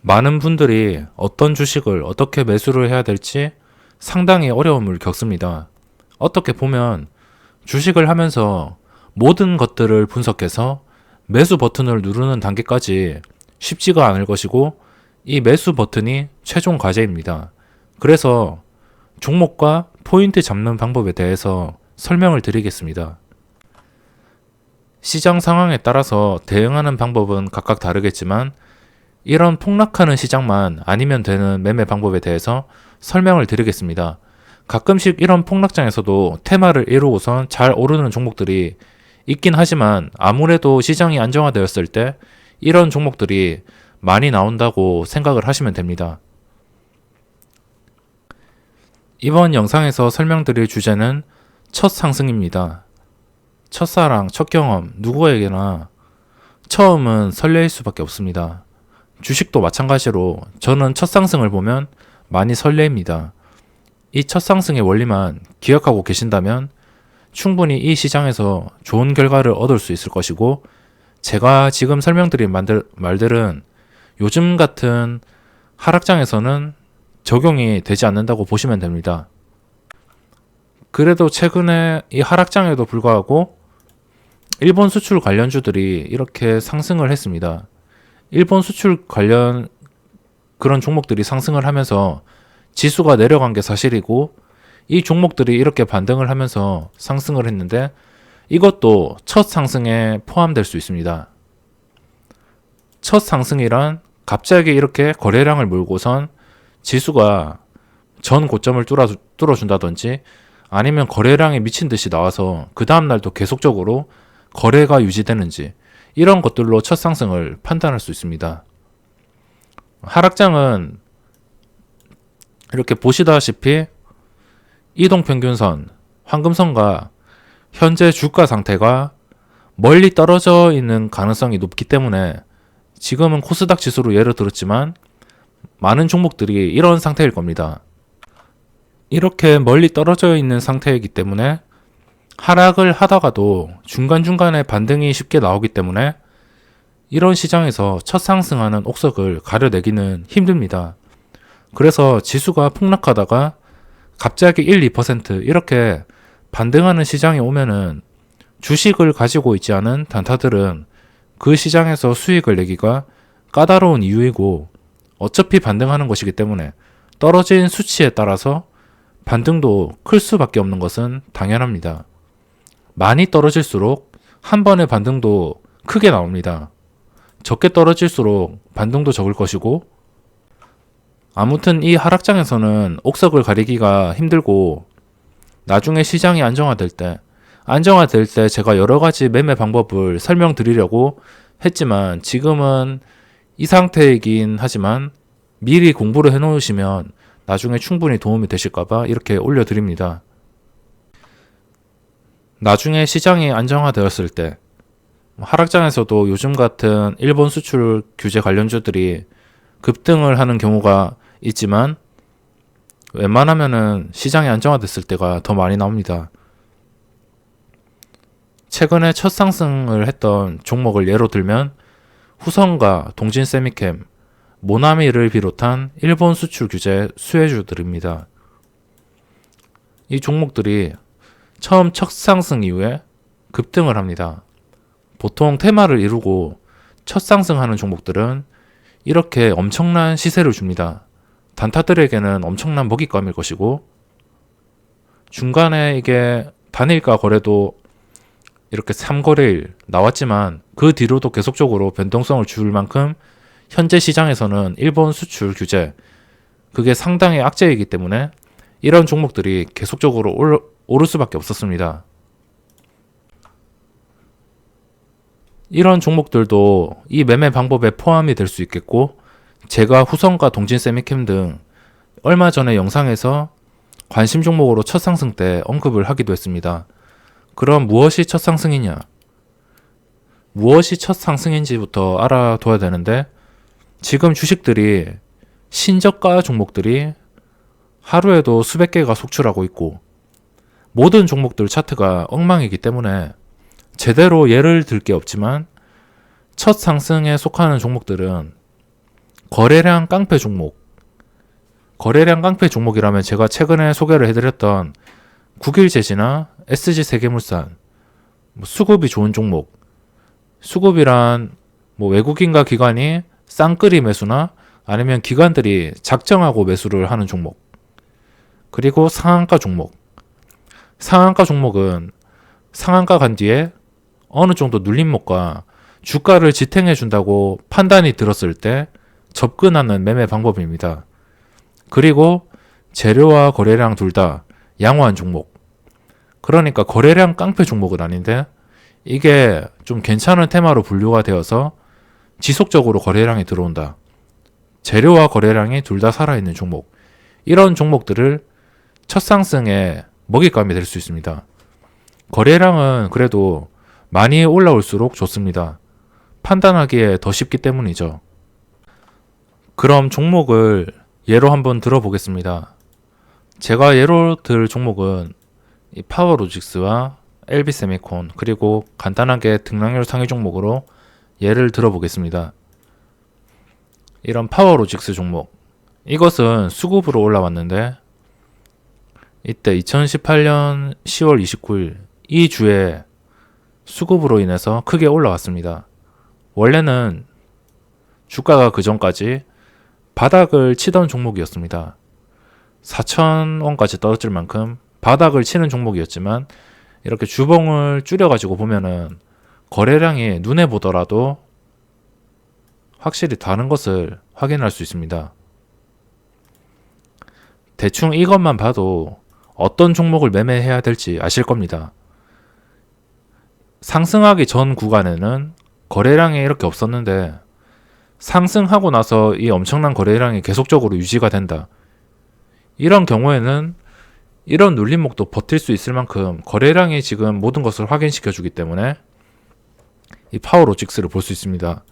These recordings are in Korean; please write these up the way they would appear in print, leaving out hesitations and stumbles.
많은 분들이 어떤 주식을 어떻게 매수를 해야 될지 상당히 어려움을 겪습니다. 어떻게 보면 주식을 하면서 모든 것들을 분석해서 매수 버튼을 누르는 단계까지 쉽지가 않을 것이고, 이 매수 버튼이 최종 과제입니다. 그래서 종목과 포인트 잡는 방법에 대해서 설명을 드리겠습니다. 시장 상황에 따라서 대응하는 방법은 각각 다르겠지만, 이런 폭락하는 시장만 아니면 되는 매매 방법에 대해서 설명을 드리겠습니다. 가끔씩 이런 폭락장에서도 테마를 이루고선 잘 오르는 종목들이 있긴 하지만, 아무래도 시장이 안정화되었을 때 이런 종목들이 많이 나온다고 생각을 하시면 됩니다. 이번 영상에서 설명드릴 주제는 첫 상승입니다. 첫사랑, 첫 경험, 누구에게나 처음은 설레일 수밖에 없습니다. 주식도 마찬가지로 저는 첫 상승을 보면 많이 설레입니다. 이 첫 상승의 원리만 기억하고 계신다면 충분히 이 시장에서 좋은 결과를 얻을 수 있을 것이고, 제가 지금 설명드린 말들은 요즘 같은 하락장에서는 적용이 되지 않는다고 보시면 됩니다. 그래도 최근에 이 하락장에도 불구하고 일본 수출 관련주들이 이렇게 상승을 했습니다. 일본 수출 관련 그런 종목들이 상승을 하면서 지수가 내려간 게 사실이고, 이 종목들이 이렇게 반등을 하면서 상승을 했는데 이것도 첫 상승에 포함될 수 있습니다. 첫 상승이란 갑자기 이렇게 거래량을 몰고선 지수가 전 고점을 뚫어준다든지, 아니면 거래량이 미친 듯이 나와서 그 다음날도 계속적으로 거래가 유지되는지, 이런 것들로 첫 상승을 판단할 수 있습니다. 하락장은 이렇게 보시다시피 이동평균선, 황금선과 현재 주가 상태가 멀리 떨어져 있는 가능성이 높기 때문에, 지금은 코스닥 지수로 예를 들었지만 많은 종목들이 이런 상태일 겁니다. 이렇게 멀리 떨어져 있는 상태이기 때문에 하락을 하다가도 중간중간에 반등이 쉽게 나오기 때문에 이런 시장에서 첫 상승하는 옥석을 가려내기는 힘듭니다. 그래서 지수가 폭락하다가 갑자기 1, 2% 이렇게 반등하는 시장이 오면은 주식을 가지고 있지 않은 단타들은 그 시장에서 수익을 내기가 까다로운 이유이고, 어차피 반등하는 것이기 때문에 떨어진 수치에 따라서 반등도 클 수밖에 없는 것은 당연합니다. 많이 떨어질수록 한 번의 반등도 크게 나옵니다. 적게 떨어질수록 반등도 적을 것이고, 아무튼 이 하락장에서는 옥석을 가리기가 힘들고, 나중에 시장이 안정화될 때 제가 여러 가지 매매 방법을 설명드리려고 했지만, 지금은 이 상태이긴 하지만 미리 공부를 해놓으시면 나중에 충분히 도움이 되실까봐 이렇게 올려드립니다. 나중에 시장이 안정화되었을 때, 하락장에서도 요즘 같은 일본 수출 규제 관련주들이 급등을 하는 경우가 있지만, 웬만하면은 시장이 안정화됐을 때가 더 많이 나옵니다. 최근에 첫 상승을 했던 종목을 예로 들면 후성과 동진세미캠, 모나미를 비롯한 일본 수출 규제 수혜주들입니다. 이 종목들이 처음 첫 상승 이후에 급등을 합니다. 보통 테마를 이루고 첫 상승하는 종목들은 이렇게 엄청난 시세를 줍니다. 단타들에게는 엄청난 먹잇감일 것이고, 중간에 이게 단일가 거래도 이렇게 3거래일 나왔지만 그 뒤로도 계속적으로 변동성을 줄 만큼 현재 시장에서는 일본 수출 규제, 그게 상당히 악재이기 때문에 이런 종목들이 계속적으로 오를 수밖에 없었습니다. 이런 종목들도 이 매매 방법에 포함이 될 수 있겠고, 제가 후성과 동진세미캠 등 얼마 전에 영상에서 관심 종목으로 첫 상승 때 언급을 하기도 했습니다. 그럼 무엇이 첫 상승이냐? 무엇이 첫 상승인지부터 알아둬야 되는데, 지금 주식들이 신저가 종목들이 하루에도 수백 개가 속출하고 있고, 모든 종목들 차트가 엉망이기 때문에 제대로 예를 들 게 없지만, 첫 상승에 속하는 종목들은 거래량 깡패 종목. 거래량 깡패 종목이라면 제가 최근에 소개를 해드렸던 국일제시나 SG세계물산, 수급이 좋은 종목. 수급이란 외국인과 기관이 쌍끌이 매수나 아니면 기관들이 작정하고 매수를 하는 종목. 그리고 상한가 종목. 상한가 종목은 상한가 간 뒤에 어느 정도 눌림목과 주가를 지탱해 준다고 판단이 들었을 때 접근하는 매매 방법입니다. 그리고 재료와 거래량 둘 다 양호한 종목. 그러니까 거래량 깡패 종목은 아닌데 이게 좀 괜찮은 테마로 분류가 되어서 지속적으로 거래량이 들어온다. 재료와 거래량이 둘 다 살아있는 종목. 이런 종목들을 첫 상승에 먹잇감이 될 수 있습니다. 거래량은 그래도 많이 올라올수록 좋습니다. 판단하기에 더 쉽기 때문이죠. 그럼 종목을 예로 한번 들어보겠습니다. 제가 예로 들 종목은 이 파워로직스와 LB세미콘 그리고 간단하게 등락률 상위 종목으로 예를 들어보겠습니다. 이런 파워로직스 종목, 이것은 수급으로 올라왔는데 이때 2018년 10월 29일 이 주에 수급으로 인해서 크게 올라왔습니다. 원래는 주가가 그 전까지 바닥을 치던 종목이었습니다. 4,000원까지 떨어질 만큼 바닥을 치는 종목이었지만 이렇게 주봉을 줄여가지고 보면은 거래량이 눈에 보더라도 확실히 다른 것을 확인할 수 있습니다. 대충 이것만 봐도 어떤 종목을 매매해야 될지 아실 겁니다. 상승하기 전 구간에는 거래량이 이렇게 없었는데 상승하고 나서 이 엄청난 거래량이 계속적으로 유지가 된다. 이런 경우에는 이런 눌림목도 버틸 수 있을 만큼 거래량이 지금 모든 것을 확인시켜 주기 때문에 이 파워로직스를 볼 수 있습니다.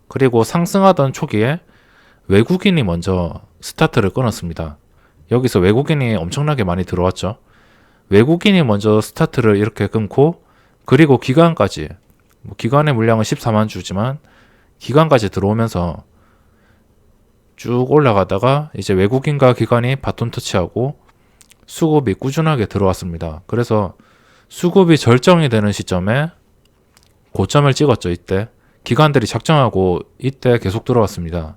그리고 상승하던 초기에 외국인이 먼저 스타트를 끊었습니다. 여기서 외국인이 엄청나게 많이 들어왔죠. 외국인이 먼저 스타트를 이렇게 끊고 그리고 기관까지, 기관의 물량은 14만 주지만 기관까지 들어오면서 쭉 올라가다가 이제 외국인과 기관이 바톤 터치하고 수급이 꾸준하게 들어왔습니다. 그래서 수급이 절정이 되는 시점에 고점을 찍었죠. 이때 기관들이 작정하고 이때 계속 들어왔습니다.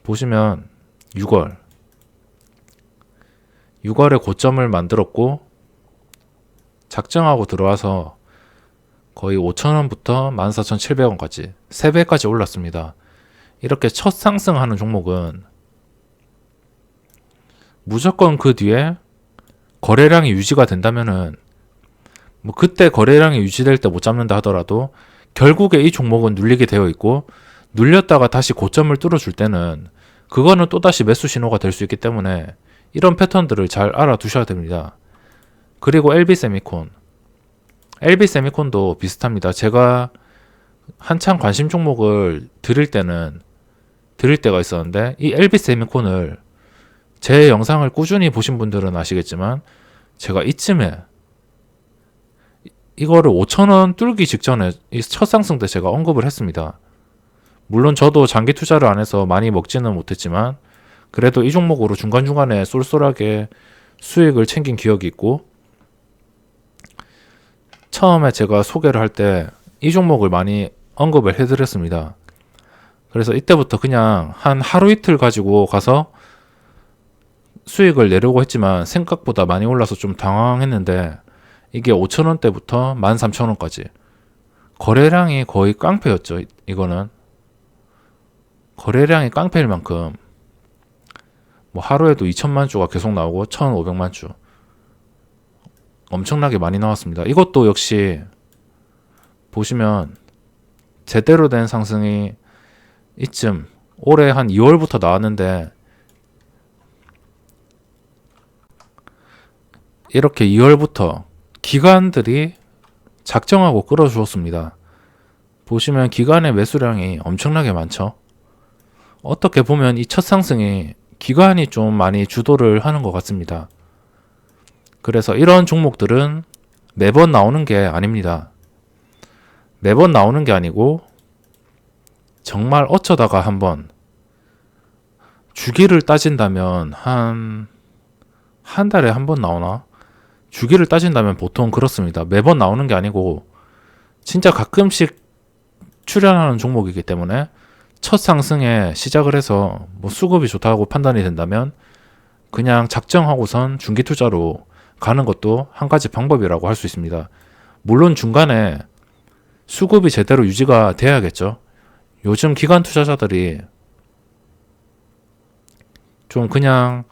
보시면 6월에 고점을 만들었고 작정하고 들어와서 거의 5,000원부터 14,700원까지 3배까지 올랐습니다. 이렇게 첫 상승하는 종목은 무조건 그 뒤에 거래량이 유지가 된다면은 그때 거래량이 유지될 때 못 잡는다 하더라도 결국에 이 종목은 눌리게 되어 있고 눌렸다가 다시 고점을 뚫어줄 때는 그거는 또다시 매수 신호가 될 수 있기 때문에 이런 패턴들을 잘 알아두셔야 됩니다. 그리고 LB세미콘도 비슷합니다. 제가 한창 관심 종목을 드릴 때가 있었는데 이 LB세미콘을 제 영상을 꾸준히 보신 분들은 아시겠지만 제가 이쯤에 이거를 5,000원 뚫기 직전에 이 첫 상승 때 제가 언급을 했습니다. 물론 저도 장기 투자를 안 해서 많이 먹지는 못했지만 그래도 이 종목으로 중간중간에 쏠쏠하게 수익을 챙긴 기억이 있고 처음에 제가 소개를 할 때 이 종목을 많이 언급을 해드렸습니다. 그래서 이때부터 그냥 한 하루 이틀 가지고 가서 수익을 내려고 했지만 생각보다 많이 올라서 좀 당황했는데 이게 5,000원대부터 13,000원까지 거래량이 거의 깡패였죠. 이거는 거래량이 깡패일 만큼 하루에도 2천만 주가 계속 나오고 1,500만 주 엄청나게 많이 나왔습니다. 이것도 역시 보시면 제대로 된 상승이 이쯤 올해 한 2월부터 나왔는데 이렇게 2월부터 기관들이 작정하고 끌어주었습니다. 보시면 기관의 매수량이 엄청나게 많죠. 어떻게 보면 이 첫 상승이 기관이 좀 많이 주도를 하는 것 같습니다. 그래서 이런 종목들은 매번 나오는 게 아닙니다. 매번 나오는 게 아니고 정말 어쩌다가 한번 주기를 따진다면 한 달에 한 번 나오나? 주기를 따진다면 보통 그렇습니다. 매번 나오는 게 아니고 진짜 가끔씩 출연하는 종목이기 때문에 첫 상승에 시작을 해서 뭐 수급이 좋다고 판단이 된다면 그냥 작정하고선 중기 투자로 가는 것도 한 가지 방법이라고 할 수 있습니다. 물론 중간에 수급이 제대로 유지가 돼야겠죠. 요즘 기관 투자자들이 좀 그냥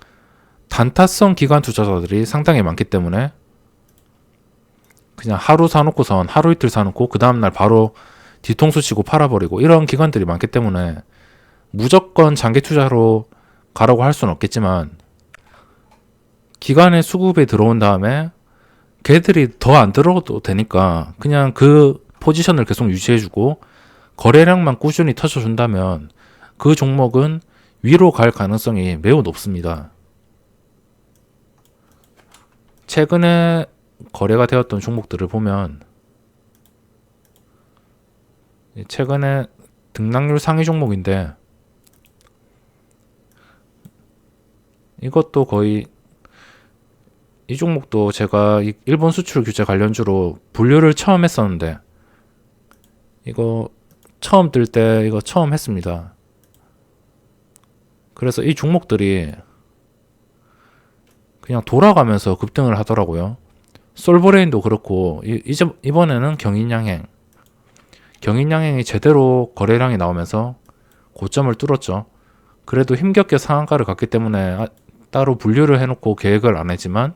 단타성 기관 투자자들이 상당히 많기 때문에 그냥 하루 사놓고선 하루 이틀 사놓고 그 다음날 바로 뒤통수 치고 팔아버리고 이런 기관들이 많기 때문에 무조건 장기 투자로 가라고 할 수는 없겠지만 기관에 수급이 들어온 다음에 걔들이 더 안 들어도 되니까 그냥 그 포지션을 계속 유지해주고 거래량만 꾸준히 터져준다면 그 종목은 위로 갈 가능성이 매우 높습니다. 최근에 거래가 되었던 종목들을 보면 최근에 등락률 상위 종목인데 이것도 거의 이 종목도 제가 일본 수출 규제 관련주로 분류를 처음 했었는데 이거 처음 뜰 때 이거 처음 했습니다. 그래서 이 종목들이 그냥 돌아가면서 급등을 하더라고요. 솔브레인도 그렇고 이번에는 경인양행이 제대로 거래량이 나오면서 고점을 뚫었죠. 그래도 힘겹게 상한가를 갔기 때문에 따로 분류를 해놓고 계획을 안 했지만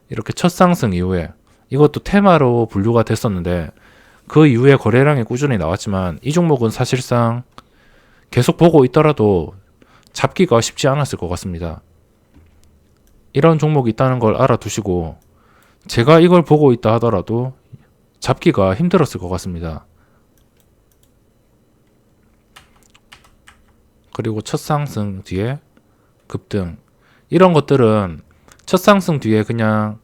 이렇게 첫 상승 이후에 이것도 테마로 분류가 됐었는데 그 이후에 거래량이 꾸준히 나왔지만 이 종목은 사실상 계속 보고 있더라도 잡기가 쉽지 않았을 것 같습니다. 이런 종목이 있다는 걸 알아두시고 제가 이걸 보고 있다 하더라도 잡기가 힘들었을 것 같습니다. 그리고 첫 상승 뒤에 급등 이런 것들은 첫 상승 뒤에 그냥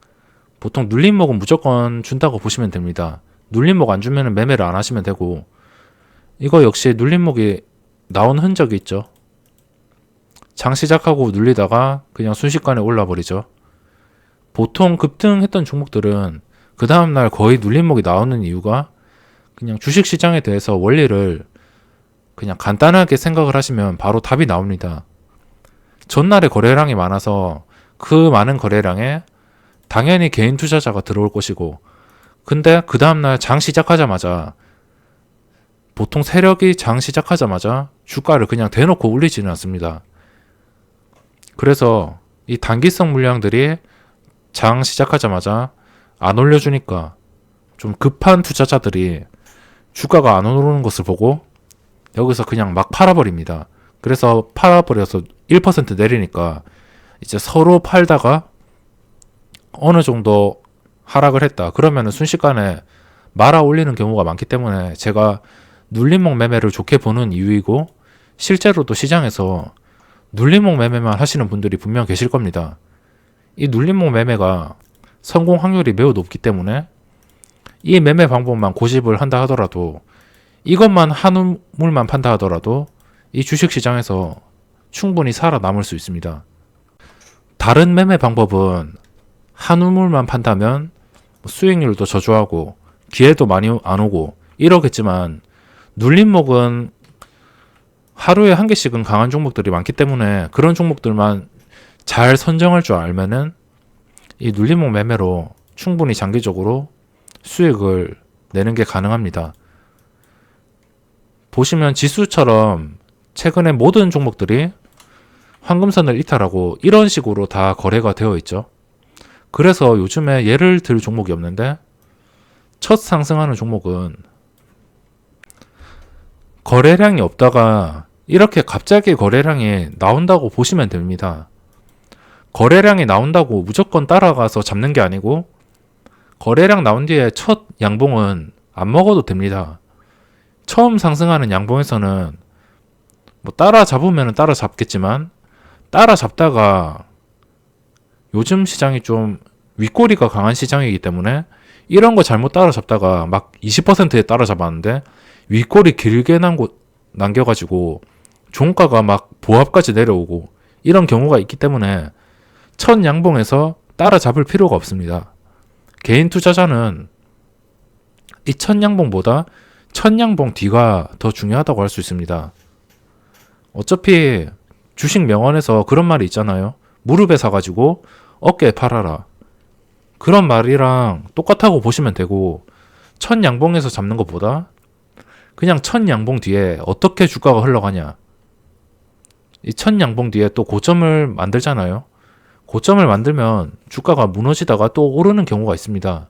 보통 눌림목은 무조건 준다고 보시면 됩니다. 눌림목 안 주면 매매를 안 하시면 되고 이거 역시 눌림목이 나온 흔적이 있죠. 장 시작하고 눌리다가 그냥 순식간에 올라 버리죠. 보통 급등했던 종목들은 그 다음날 거의 눌림목이 나오는 이유가 그냥 주식시장에 대해서 원리를 그냥 간단하게 생각을 하시면 바로 답이 나옵니다. 전날에 거래량이 많아서 그 많은 거래량에 당연히 개인 투자자가 들어올 것이고 근데 그 다음날 장 시작하자마자 보통 세력이 장 시작하자마자 주가를 그냥 대놓고 올리지는 않습니다. 그래서 이 단기성 물량들이 장 시작하자마자 안 올려주니까 좀 급한 투자자들이 주가가 안 오르는 것을 보고 여기서 그냥 막 팔아버립니다. 그래서 팔아버려서 1% 내리니까 이제 서로 팔다가 어느 정도 하락을 했다. 그러면은 순식간에 말아 올리는 경우가 많기 때문에 제가 눌림목 매매를 좋게 보는 이유이고 실제로도 시장에서 눌림목 매매만 하시는 분들이 분명 계실 겁니다. 이 눌림목 매매가 성공 확률이 매우 높기 때문에 이 매매 방법만 고집을 한다 하더라도 이것만 한 우물만 판다 하더라도 이 주식시장에서 충분히 살아남을 수 있습니다. 다른 매매 방법은 한 우물만 판다면 수익률도 저조하고 기회도 많이 안 오고 이러겠지만 눌림목은 하루에 한 개씩은 강한 종목들이 많기 때문에 그런 종목들만 잘 선정할 줄 알면은 이 눌림목 매매로 충분히 장기적으로 수익을 내는 게 가능합니다. 보시면 지수처럼 최근에 모든 종목들이 황금선을 이탈하고 이런 식으로 다 거래가 되어 있죠. 그래서 요즘에 예를 들 종목이 없는데 첫 상승하는 종목은 거래량이 없다가 이렇게 갑자기 거래량이 나온다고 보시면 됩니다. 거래량이 나온다고 무조건 따라가서 잡는 게 아니고 거래량 나온 뒤에 첫 양봉은 안 먹어도 됩니다. 처음 상승하는 양봉에서는 뭐 따라 잡으면 따라 잡겠지만 따라 잡다가 요즘 시장이 좀 윗꼬리가 강한 시장이기 때문에 이런 거 잘못 따라 잡다가 막 20%에 따라 잡았는데 윗꼬리 길게 남겨가지고 종가가 막 보합까지 내려오고 이런 경우가 있기 때문에 첫 양봉에서 따라잡을 필요가 없습니다. 개인 투자자는 이 첫 양봉보다 첫 양봉 뒤가 더 중요하다고 할 수 있습니다. 어차피 주식 명언에서 그런 말이 있잖아요. 무릎에 사가지고 어깨에 팔아라. 그런 말이랑 똑같다고 보시면 되고, 첫 양봉에서 잡는 것보다 그냥 첫 양봉 뒤에 어떻게 주가가 흘러가냐. 이 첫 양봉 뒤에 또 고점을 만들잖아요. 고점을 만들면 주가가 무너지다가 또 오르는 경우가 있습니다.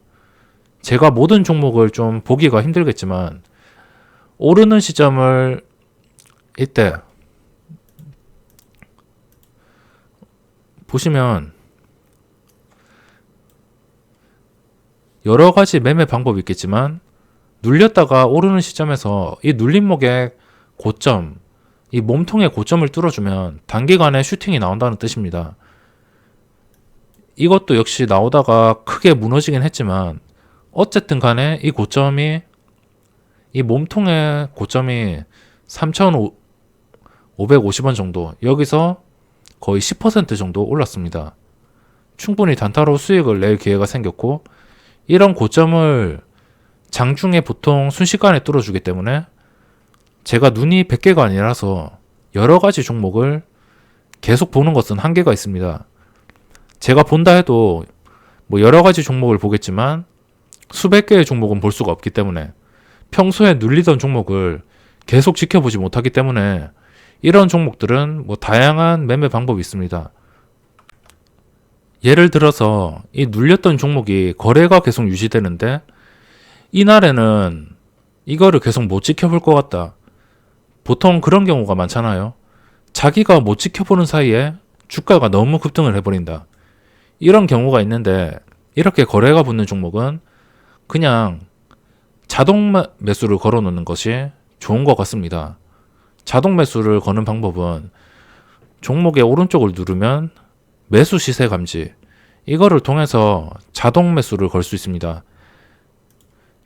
제가 모든 종목을 좀 보기가 힘들겠지만 오르는 시점을 이때 보시면 여러 가지 매매 방법이 있겠지만 눌렸다가 오르는 시점에서 이 눌림목의 고점, 이 몸통의 고점을 뚫어주면 단기간에 슈팅이 나온다는 뜻입니다. 이것도 역시 나오다가 크게 무너지긴 했지만 어쨌든 간에 이 고점이, 이 몸통의 고점이 3,550원 정도, 여기서 거의 10% 정도 올랐습니다. 충분히 단타로 수익을 낼 기회가 생겼고, 이런 고점을 장중에 보통 순식간에 뚫어주기 때문에 제가 눈이 100개가 아니라서 여러 가지 종목을 계속 보는 것은 한계가 있습니다. 제가 본다 해도 뭐 여러 가지 종목을 보겠지만 수백 개의 종목은 볼 수가 없기 때문에, 평소에 눌리던 종목을 계속 지켜보지 못하기 때문에 이런 종목들은 뭐 다양한 매매 방법이 있습니다. 예를 들어서 이 눌렸던 종목이 거래가 계속 유지되는데 이날에는 이거를 계속 못 지켜볼 것 같다. 보통 그런 경우가 많잖아요. 자기가 못 지켜보는 사이에 주가가 너무 급등을 해버린다. 이런 경우가 있는데, 이렇게 거래가 붙는 종목은 그냥 자동 매수를 걸어 놓는 것이 좋은 것 같습니다. 자동 매수를 거는 방법은 종목의 오른쪽을 누르면 매수 시세 감지, 이거를 통해서 자동 매수를 걸 수 있습니다.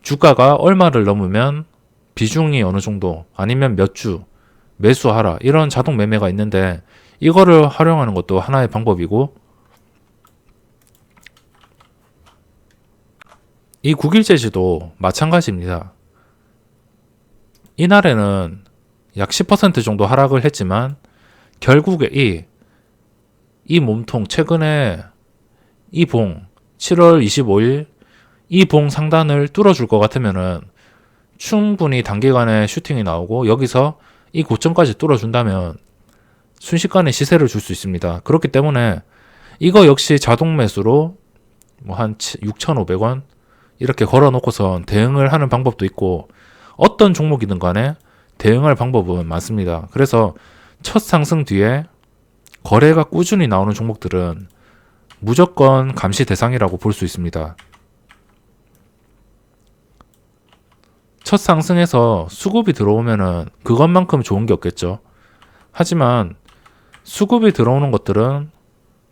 주가가 얼마를 넘으면 비중이 어느 정도, 아니면 몇 주 매수하라, 이런 자동 매매가 있는데 이거를 활용하는 것도 하나의 방법이고, 이 9일째지도 마찬가지입니다. 이날에는 약 10% 정도 하락을 했지만 결국에 이 몸통, 최근에 이 봉 7월 25일 이 봉 상단을 뚫어줄 것 같으면은 충분히 단기간에 슈팅이 나오고, 여기서 이 고점까지 뚫어준다면 순식간에 시세를 줄 수 있습니다. 그렇기 때문에 이거 역시 자동 매수로 뭐 한 6,500원 이렇게 걸어 놓고선 대응을 하는 방법도 있고, 어떤 종목이든 간에 대응할 방법은 많습니다. 그래서 첫 상승 뒤에 거래가 꾸준히 나오는 종목들은 무조건 감시 대상이라고 볼 수 있습니다. 첫 상승에서 수급이 들어오면은 그것만큼 좋은 게 없겠죠. 하지만 수급이 들어오는 것들은,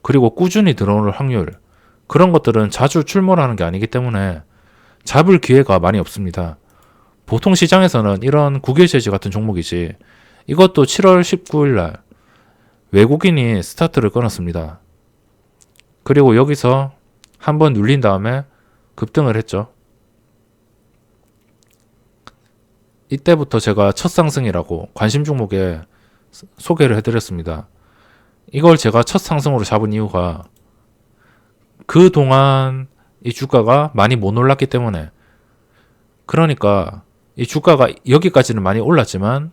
그리고 꾸준히 들어오는 확률, 그런 것들은 자주 출몰하는 게 아니기 때문에 잡을 기회가 많이 없습니다. 보통 시장에서는 이런 국유재지 같은 종목이지, 이것도 7월 19일 날 외국인이 스타트를 끊었습니다. 그리고 여기서 한번 눌린 다음에 급등을 했죠. 이때부터 제가 첫 상승이라고 관심 종목에 소개를 해드렸습니다. 이걸 제가 첫 상승으로 잡은 이유가 그동안 이 주가가 많이 못 올랐기 때문에, 그러니까 이 주가가 여기까지는 많이 올랐지만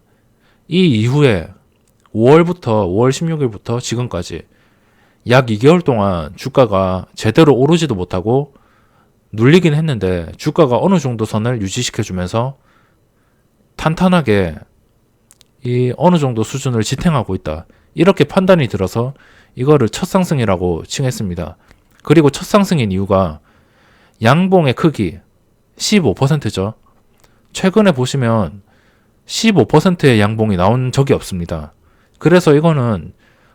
이 이후에 5월 16일부터 지금까지 약 2개월 동안 주가가 제대로 오르지도 못하고 눌리긴 했는데 주가가 어느 정도 선을 유지시켜주면서 탄탄하게 이 어느 정도 수준을 지탱하고 있다, 이렇게 판단이 들어서 이거를 첫 상승이라고 칭했습니다. 그리고 첫 상승인 이유가 양봉의 크기 15%죠. 최근에 보시면 15%의 양봉이 나온 적이 없습니다. 그래서 이거는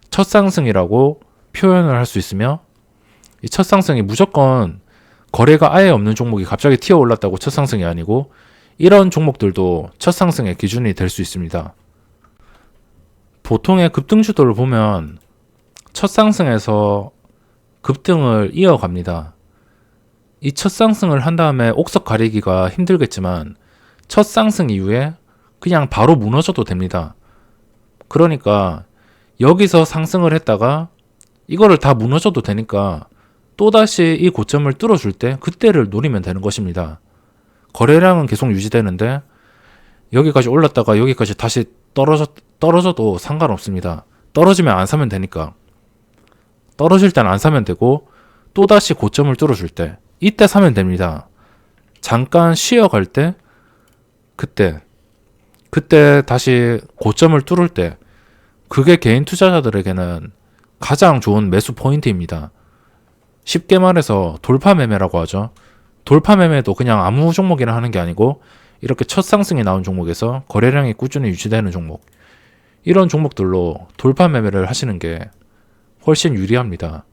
첫 상승이라고 표현을 할 수 있으며, 이 첫 상승이 무조건 거래가 아예 없는 종목이 갑자기 튀어 올랐다고 첫 상승이 아니고, 이런 종목들도 첫 상승의 기준이 될 수 있습니다. 보통의 급등주들을 보면 첫 상승에서 급등을 이어갑니다. 이 첫 상승을 한 다음에 옥석 가리기가 힘들겠지만 첫 상승 이후에 그냥 바로 무너져도 됩니다. 그러니까 여기서 상승을 했다가 이거를 다 무너져도 되니까 또다시 이 고점을 뚫어줄 때 그때를 노리면 되는 것입니다. 거래량은 계속 유지되는데 여기까지 올랐다가 여기까지 다시 떨어져도 상관없습니다. 떨어지면 안 사면 되니까. 떨어질 땐 안 사면 되고 또다시 고점을 뚫어줄 때 이때 사면 됩니다. 잠깐 쉬어갈 때 그때 다시 고점을 뚫을 때 그게 개인 투자자들에게는 가장 좋은 매수 포인트입니다. 쉽게 말해서 돌파 매매라고 하죠. 돌파 매매도 그냥 아무 종목이나 하는 게 아니고 이렇게 첫 상승이 나온 종목에서 거래량이 꾸준히 유지되는 종목, 이런 종목들로 돌파 매매를 하시는 게 훨씬 유리합니다.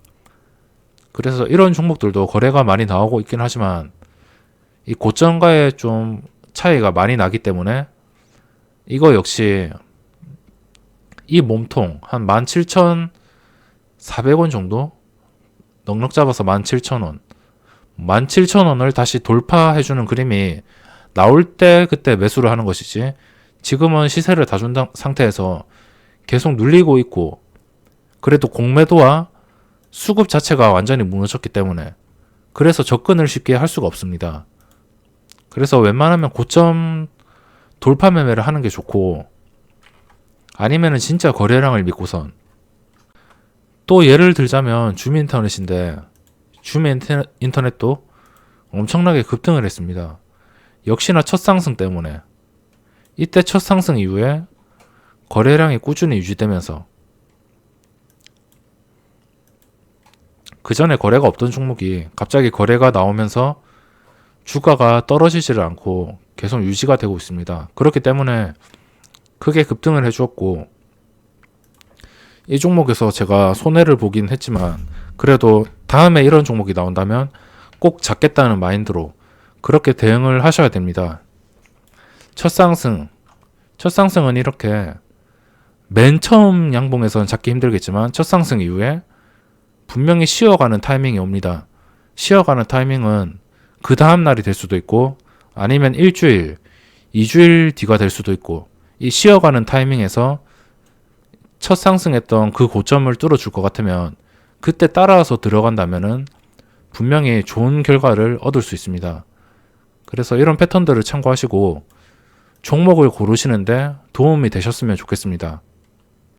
그래서 이런 종목들도 거래가 많이 나오고 있긴 하지만 이 고점과의 좀 차이가 많이 나기 때문에 이거 역시 이 몸통 한 17,400원 정도? 넉넉 잡아서 17,000원. 17,000원을 다시 돌파해주는 그림이 나올 때 그때 매수를 하는 것이지, 지금은 시세를 다 준 상태에서 계속 눌리고 있고 그래도 공매도와 수급 자체가 완전히 무너졌기 때문에 그래서 접근을 쉽게 할 수가 없습니다. 그래서 웬만하면 고점 돌파 매매를 하는 게 좋고, 아니면은 진짜 거래량을 믿고선, 또 예를 들자면 줌인터넷인데 줌인터넷도 엄청나게 급등을 했습니다. 역시나 첫 상승 때문에. 이때 첫 상승 이후에 거래량이 꾸준히 유지되면서 그 전에 거래가 없던 종목이 갑자기 거래가 나오면서 주가가 떨어지지를 않고 계속 유지가 되고 있습니다. 그렇기 때문에 크게 급등을 해주었고, 이 종목에서 제가 손해를 보긴 했지만 그래도 다음에 이런 종목이 나온다면 꼭 잡겠다는 마인드로 그렇게 대응을 하셔야 됩니다. 첫 상승은 이렇게 맨 처음 양봉에서는 잡기 힘들겠지만 첫 상승 이후에 분명히 쉬어가는 타이밍이 옵니다. 쉬어가는 타이밍은 그 다음 날이 될 수도 있고 아니면 일주일, 2주일 뒤가 될 수도 있고, 이 쉬어가는 타이밍에서 첫 상승했던 그 고점을 뚫어줄 것 같으면 그때 따라서 들어간다면은 분명히 좋은 결과를 얻을 수 있습니다. 그래서 이런 패턴들을 참고하시고 종목을 고르시는데 도움이 되셨으면 좋겠습니다.